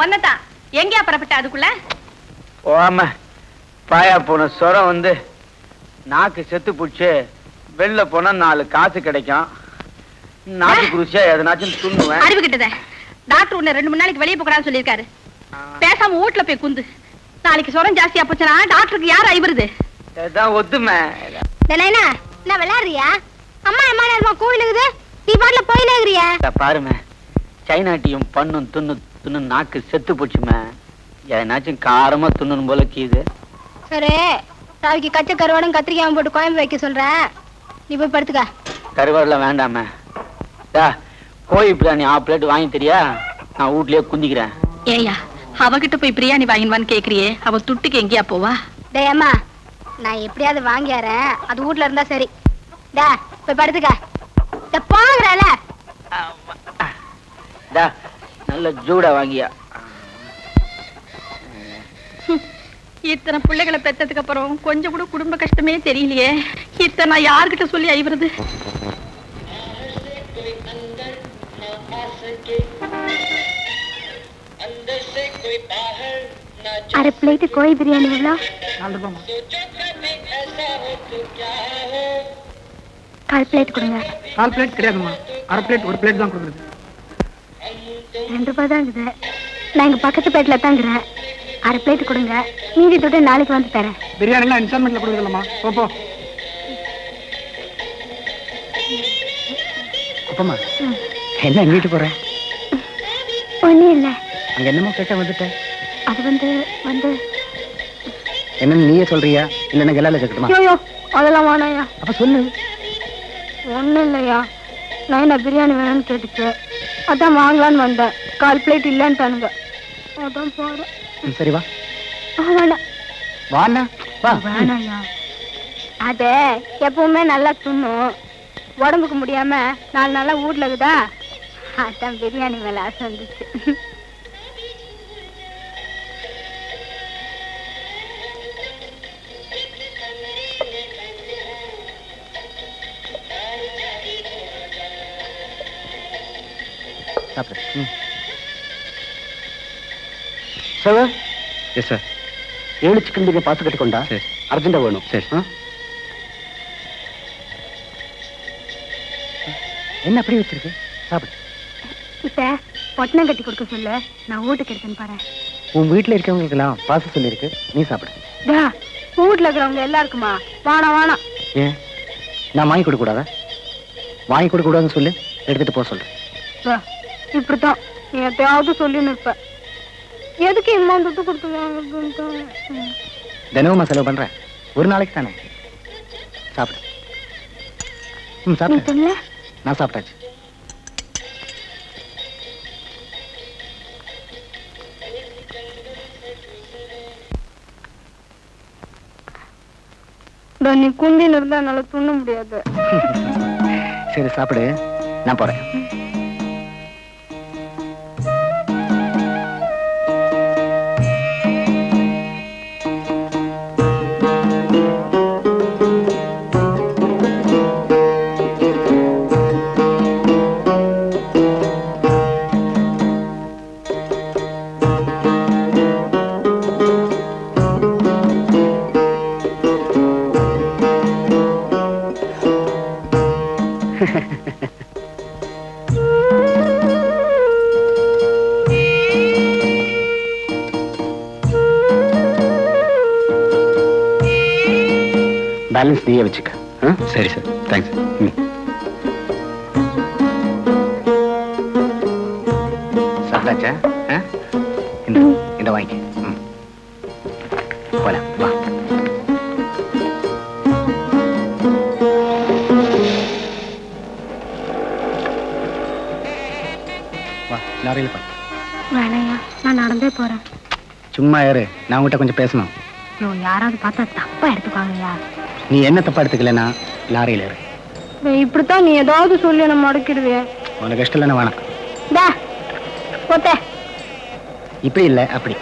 ஒன்னதான் எங்கயா புறப்பட்ட அதுக்குள்ள? ஓம பாயா போன சொரம் வந்து நாக்கு செத்து போச்சு. வெளில போனா 4 காசு கிடைக்கும். நாக்கு குருசியா எதனாச்சும் துண்ணுவேன். அறிவு கிட்டத டாக்டர் உன்னை 2 3 நாளைக்கு வெளியே போகலான்னு சொல்லியிருக்காரு. பேசாம வீட்டுல போய் குந்து. நாளைக்கு சொரம் ஜாஸ்தியா போச்சுன்னா டாக்டருக்கு யார் ஐவருது? அதான் ஒத்துமை. என்ன விளையாடுறியா? அம்மா அம்மா நேரமா கோவிலுக்குது, நீ பாட்டுல போயிலேங்கிறியா? பாருமே, சைனாட்டியும் பண்ணும் துண்ணு துண்ணு நாக்கு செத்து போச்சுமே. எதனாச்சும் காரமா துண்ணு போல கீது. சரி, சாவிக்கு கச்சை கருவாடும் கத்திரிக்காயும் போட்டு குழம்பு வைக்க சொல்றேன், நீ போய் படுத்துக்க. கருவாடுலாம் வேண்டாமே. கோழி பிரியாணி 1/2 பிளேட் வாங்கி தெரியா? நான் வீட்லயே குந்திக்கிறேன். ஏயா அவகிட்ட போய் பிரியாணி வாங்கினவான்னு கேக்குறியே, அவ துட்டுக்கு எங்கேயா போவா? டே அம்மா, நான் எப்படியாவது வாங்கியாரேன், அது வீட்ல இருந்தா சரி. டா போய் படுத்துக்க. போங்கறல நல்ல ஜூடா வாங்கியா. இத்தனை பிள்ளைகளை பெத்ததுக்கு அப்புறம் கொஞ்சம் கூட குடும்ப கஷ்டமே தெரியலையே. இத்தனை நான் யார்கிட்ட சொல்லி ஐவறது? அரை பிளேட் கோழி பிரியாணி எவ்வளோ? 4 ரூபாய். 1/4 பிளேட் கொடுங்க. 1/4 பிளேட் கிடையாதுமா, அரை பிளேட் 1 பிளேட் தான் கொடுக்குறது. 2 ரூபாய் தான் இருக்குது. நான் எங்க பக்கத்து பிளேட்ல தாங்கிறேன். அரை பிளேட் கொடுங்க, மீதி தொட்டு நாளைக்கு வந்து தரேன். பிரியாணிலாம் இன்ஸ்டால்மெண்ட்ல கொடுக்குறதுலம்மா. போ அப்பமா. என்ன வீட்டு போற? ஒன்றும் இல்லை. அங்க என்னமோ கேட்ட வந்துட்டேன். அது வந்து என்னன்னு நீயே சொல்றியா இல்லைன்னா கெல்லால கேட்கட்டுமா? ஐயோ அதெல்லாம் வேணாயா. அப்ப சொல்லு. ஒன்றும் இல்லையா, நான் பிரியாணி வேணும்னு கேட்டுச்சு, அதான் வாங்கலான்னு வந்தேன். 1/4 பிளேட் இல்லைன்ட்டானுங்க, அதான் போறேன். சரி வா. வேணாம் வாண்ணா வா. வேணாயா, அது எப்பவுமே நல்லா துண்ணும், உடம்புக்கு முடியாம 4 நாளா வீட்ல இருக்குதா, அதான் பிரியாணி மேல ஆசை வந்துச்சு. Sir yes sir. 7 chicken biryani பார்த்து கட்டிக்கொண்டா? சரி, அர்ஜென்டா வேணும். சரி. என்ன அப்படி வச்சிருக்கு? சாப்பிடு. இப்ப பொட்டணம் கட்டி கொடுக்க சொல்லு, நான் வீட்டுக்கு எடுத்துன்னு போறேன். உன் வீட்டுல இருக்கவங்களுக்கெல்லாம் பாச சொல்லிருக்கு, நீ சாப்பிடு. வீட்டுல இருக்கிறவங்க எல்லாருக்குமா? வாணம். ஏன் நான் வாங்கி கொடுக்க கூடாதா? வாங்கி கொடுக்க கூடாதுன்னு சொல்லு, எடுத்துட்டு போக சொல்றேன். இப்படித்தான் நீ எதையாவது சொல்லி நிற்ப. எதுக்கு இம்மா துட்டு கொடுத்து தினமும் செலவு பண்றேன், ஒரு நாளைக்கு தானே. சாப்பிடு. சாப்பிடு. நான் சாப்பிட்டாச்சு. நீ குந்தின்னு இருந்தா என்னால துண்ண முடியாது. சரி சாப்பிடு, நான் போறேன். பேலன்ஸ் நீயே வச்சுக்க. சரி சார், தேங்க்ஸ். சாப்பிட்டாச்சா? இந்த வாங்கி போலாம். வா. வா, லாரியில் பா. வேணையா, நான் நடந்தே போறேன். சும்மா யாரு, நான் உங்ககிட்ட கொஞ்சம் பேசணும். யாராவது பார்த்தா தப்பா எடுத்துக்காங்கயா. நீ என்ன தப்பா எடுத்துக்கலனா லாரியில இரு. இப்படித்தான் நீ ஏதாவது சொல்லி என்ன மடக்கிடுவே. உனக்கு இஷ்டம் இல்லைன்னா வேணாம். இப்படி இல்லை அப்படி.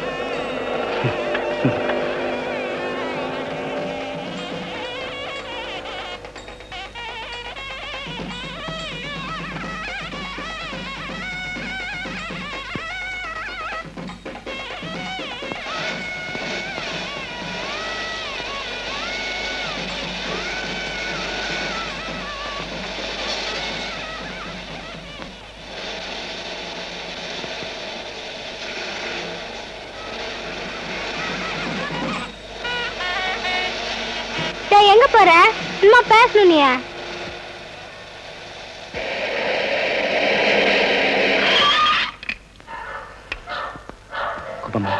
போற? இன்னும் பேசணும் நீ. குப்பம்மா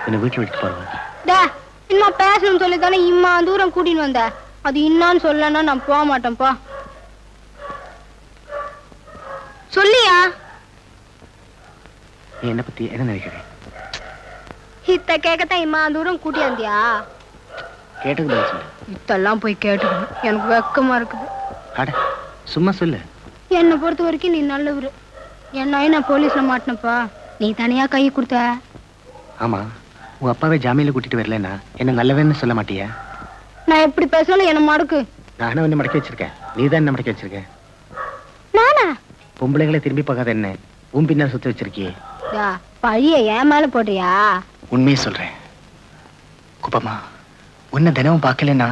என்ன வீட்டுல விட்டு போறேன். இன்னும் பேசணும்னு சொல்லி தானே இம்மா தூரம் கூட்டின்னு வந்த. அது இன்னான்னு சொல்லனா நான் போக மாட்டேன்ப்பா. சொல்லியா? நீ என்ன பத்தி என்ன நினைக்கிறேன்? இத்த கேட்கத்தான் இம்மா தூரம் கூட்டி வந்தியா? கேட்டது பதில் சொல்லு. இத்தெல்லாம் போய் கேட்டுக்கணும், எனக்கு வெக்கமா இருக்குது. அட சும்மா சொல்லு. என்னை பொறுத்த வரைக்கும் நீ நல்லவரு. என்ன நான் போலீஸ்ல மாட்டினப்பா, நீ தனியா கை கொடுத்த. ஆமா, உன் அப்பாவை ஜாமீன்ல கூட்டிட்டு வரலன்னா என்ன நல்லவன்னு சொல்ல மாட்டியா? நான் எப்படி பேசணும் என்ன மடக்கு? நானும் உன்னை மடக்கி வச்சிருக்கேன், நீ தான் என்ன மடக்கி வச்சிருக்க. நானா? பொம்பளைகளை திரும்பி பார்க்காத என்ன உன் பின்னால் சுத்தி வச்சிருக்கியே. பழிய ஏன் மேல போடுறியா? உண்மையை சொல்றேன் குப்பம்மா, உன்னை தினமும் பார்க்கலன்னா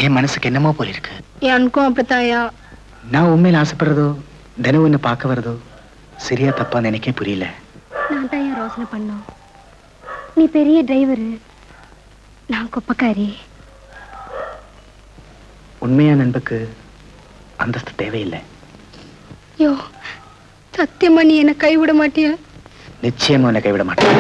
என் மனசுக்கு என்னமோ போல இருக்கு. எனக்கும் அப்படித்தாயா. நான் உண்மையில ஆசைப்படுறதோ தினம் உன்னை பார்க்க வரதோ சரியா தப்பா நினைக்க புரியல. நான் தான் ஏன் ரோசனை பண்ணோம். நீ பெரிய டிரைவரு, நான் குப்பக்காரி. உண்மையான நண்புக்கு அந்தஸ்து தேவையில்லை. யோ சத்தியமா நீ என்ன கைவிட மாட்டியா? நிச்சயமா உன்னை கைவிட மாட்டேன்.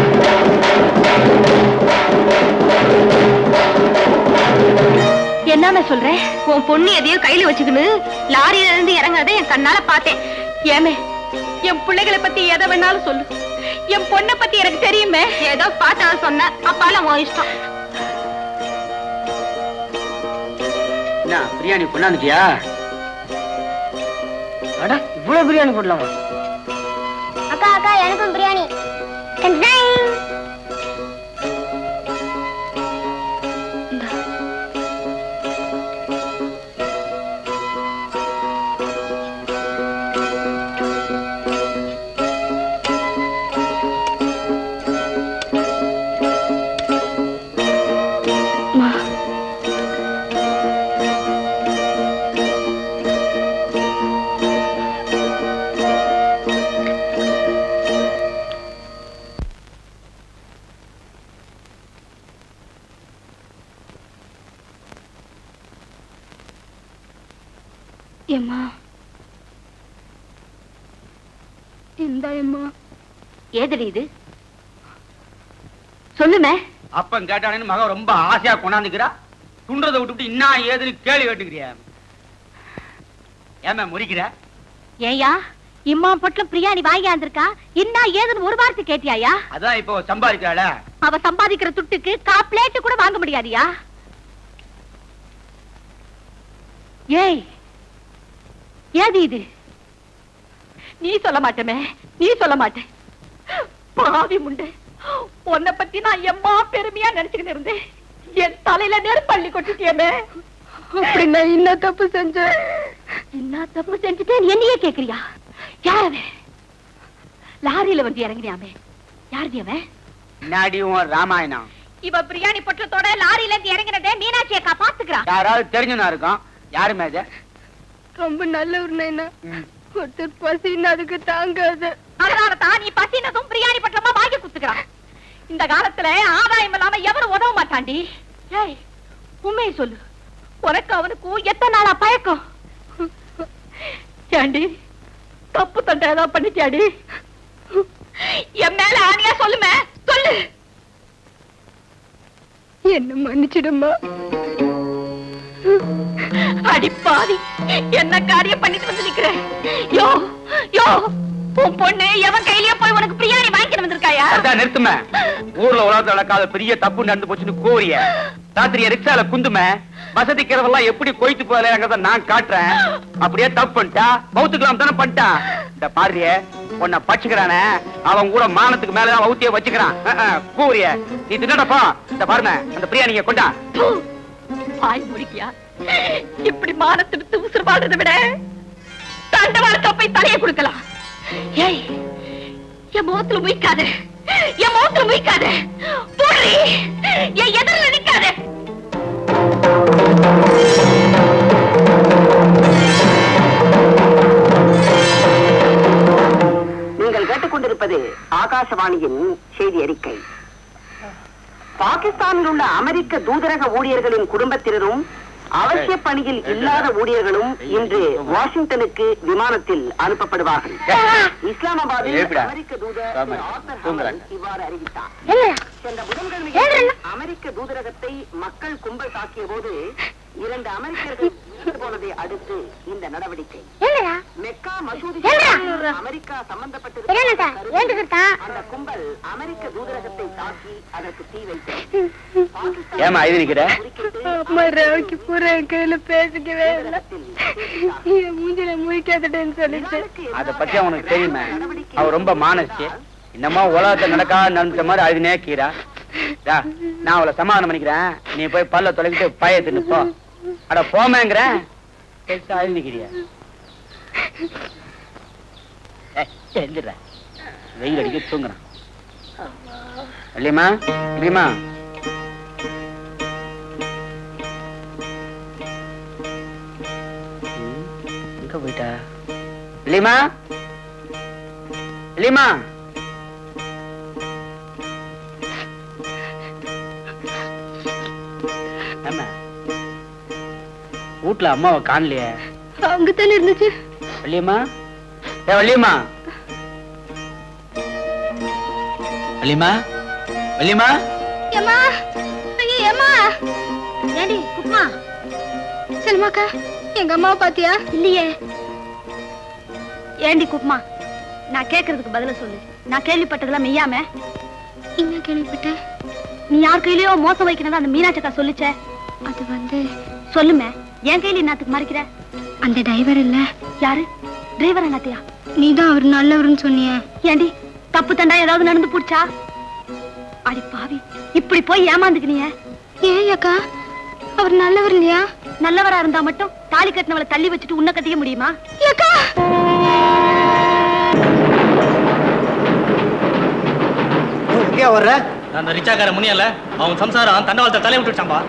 என்னமே சொல்றேன்? உன் பொண்ணு எதையும் கையில வச்சுக்கணும் லாரியில இருந்து இறங்காத என் கண்ணால பார்த்தேன். ஏமே என் பிள்ளைகளை பத்தி எதை வேணாலும் சொல்லு, என் பொண்ணை பத்தி எனக்கு தெரியுமே. ஏதோ பார்த்தா சொன்ன அப்பால உன் இஷ்டம். பிரியாணி கொண்டாந்துட்டியா? அட இவ்வளவு பிரியாணி போடலாமா? அக்கா அக்கா எனக்கும் பிரியாணி. ஏம்மா இந்த ஏம்மா ஏதடி இது சொல்லுமே. அப்பன் கேட்டானு மகன் ரொம்ப ஆசையா கொண்டாந்துக்கிறா, துன்றதை விட்டுவிட்டு இன்னா ஏதுன்னு கேள்வி கேட்டுக்கிறியா? ஏமா முறிக்கிற? ஏயா இம்மா பொட்ல பிரியாணி வாங்கி வந்திருக்கா, இன்னா ஏதுன்னு ஒரு வார்த்தை கேட்டியாயா? அதான் இப்போ சம்பாதிக்கிறாள, அவ சம்பாதிக்கிற துட்டுக்கு பிளேட் கூட வாங்க முடியாதியா? ஏய் ஏது இது? நீ சொல்ல மாட்டமே, நீ சொல்ல மாட்டே. பாவி முண்டை, உன்னை பத்தி நான் எம்மா பெருமையா நினைச்சுக்கிட்டு இருந்தேன். என் தலையில நெருப்பள்ளி கொட்டிட்டியமே. அப்படி நான் என்ன தப்பு செஞ்சேன்? என்ன தப்பு செஞ்சுட்டேன் என்னையே கேக்குறியா? யாரவே லாரியில வந்து இறங்கினியாமே? யாருதி அவன்? நாடி உன் ராமாயணம். இவ பிரியாணி பொட்டத்தோட லாரியில இருந்து இறங்கினதே மீனாட்சி அக்கா பாத்துக்கிறான். யாராவது தெரிஞ்சுனா இருக்கும். யாருமே அது? ரொம்ப நல்ல ஒரு நைனா. ஒருத்தர் பசின்னு அதுக்கு தாங்காது. அதனாலதான் நீ பசினதும் பிரியாணி பொட்டலமா வாங்கி குத்துக்கிறான். இந்த காலத்துல ஆதாயம் இல்லாம எவரும் உதவ மாட்டாண்டி. ஏய் உண்மையை சொல்லு, உனக்கு அவனுக்கும் எத்தனை நாளா பழக்கம்? ஏண்டி தப்பு தண்டை ஏதாவது பண்ணிட்டியாடி? என் மேல ஆணியா சொல்லுமே, சொல்லு. என்ன மன்னிச்சிடுமா. அடிப்பாவி, என்ன காரியம் பண்ணிட்டு வந்து நிக்கிறேன்? யோ யோ உன் பொண்ணு எவன் கையிலயே போய் உனக்கு பிரியாணி வாங்கிட்டு வந்திருக்காயா? நிறுத்துமே. ஊர்ல உலகத்துல நடக்காத பெரிய தப்பு நடந்து போச்சுன்னு கோரிய ராத்திரிய ரிக்ஷால குந்துமே. வசதிக்கிறவெல்லாம் எப்படி கொய்த்து போறத நான் காட்டுறேன். அப்படியே தப்பு பண்ணிட்டா பௌத்துக்கலாம் தானே பண்ணிட்டா. இந்த பாரிய உன்னை பச்சுக்கிறானே, அவன் கூட மானத்துக்கு மேலதான் வௌத்திய வச்சுக்கிறான். கூறிய நீ தின்னடப்பா. இந்த பாருங்க அந்த பிரியாணிய கொண்டா. பாய் முடிக்கியா? இப்படி மானத்திடுத்து உசுறு வாழ்றதை விட தண்டவாளத்தை போய் தலையை கொடுக்கலாம். ஏய் என் முகத்துல முயக்காத, என் முகத்துல முயக்காத, போடுறி என் எதிரில நிக்காத. நீங்கள் கேட்டுக்கொண்டிருப்பது ஆகாசவாணியின் செய்தி அறிக்கை. பாகிஸ்தானில் உள்ள அமெரிக்க தூதரக ஊழியர்களின் குடும்பத்தினரும் அவசிய பணியில் இல்லாத ஊழியர்களும் இன்று வாஷிங்டனுக்கு விமானத்தில் அனுப்பப்படுவார்கள். இஸ்லாமாபாத்தில் அமெரிக்க தூதர் ஆர்தர் ஹாமன் இவ்வாறு அறிவித்தார். சென்ற புதன்கிழமை அமெரிக்க தூதரகத்தை மக்கள் கும்பல் தாக்கிய போது 2 அமெரிக்கர்கள் இறந்து போனதை அடுத்து இந்த நடவடிக்கை. மெக்கா மசூதி அமெரிக்கா சம்பந்தப்பட்டிருந்த அந்த கும்பல் அமெரிக்க தூதரகத்தை தாக்கி அதற்கு தீ வைத்தது. ஏமா இது நிக்கிற? கையில பேசிக்கவே இல்லை, மூஞ்சில முழிக்காதேன்னு சொல்லிட்டு. அத பத்தி அவனுக்கு தெரியுமே, அவ ரொம்ப மானச்சு. என்னமோ உலகத்தை நடந்த மாதிரி அழுதுனே கீரா. நான் அவளை சமாதானம் பண்ணிக்கிறேன், நீ போய் பல்ல தொலைக்கிட்டு பய தின்னு போ. அட போமேங்கிறேன், அழுது நிக்கிறிய. எழுந்துடுற, வெயில் அடிக்க தூங்குறான். இல்லையம்மா இல்லையம்மா, எங்க போயிட்டா? இல்லையம்மா இல்லையம்மா, வீட்டுல அம்மாவை காணலையே. அங்கத்தானே இருந்துச்சு. வள்ளியம்மா, ஏ வள்ளியம்மா, வள்ளியம்மா, வள்ளியம்மா. ஏம்மா, ஏம்மா, ஏண்டி குப்மா? செல்மாக்கா, எங்க அம்மாவை பாத்தியா? இல்லையே. ஏண்டி குப்மா, நான் கேக்குறதுக்கு பதில சொல்லு. நான் கேள்விப்பட்டதெல்லாம் மெய்யாம? என்ன கேள்விப்பட்ட? நீ யார் கையிலயோ மோசம் வைக்கிறதா அந்த மீனாட்சக்கா சொல்லுச்சே. அது வந்து சொல்லுமே, என் கையில என்னத்துக்கு மறைக்கிற? அந்த டிரைவர் இல்ல. யாரு டிரைவர்? என்னத்தையா? நீதான் அவர் நல்லவர்னு சொன்னிய. ஏண்டி தப்பு தண்டா ஏதாவது நடந்து போச்சா? அடி பாவி, இப்படி போய் ஏமாந்துக்கினிய. ஏன் அக்கா, அவர் நல்லவர் இல்லையா? நல்லவரா இருந்தா மட்டும் தாலி கட்டினவளை தள்ளி வச்சுட்டு உன்னை கட்டிக்க முடியுமா? அக்கா, எங்கேயா வர்ற? அந்த ரிச்சாக்கார முனியல்ல, அவன் சம்சாரம் தண்டவாளத்தை தலை விட்டுச்சாம்பா.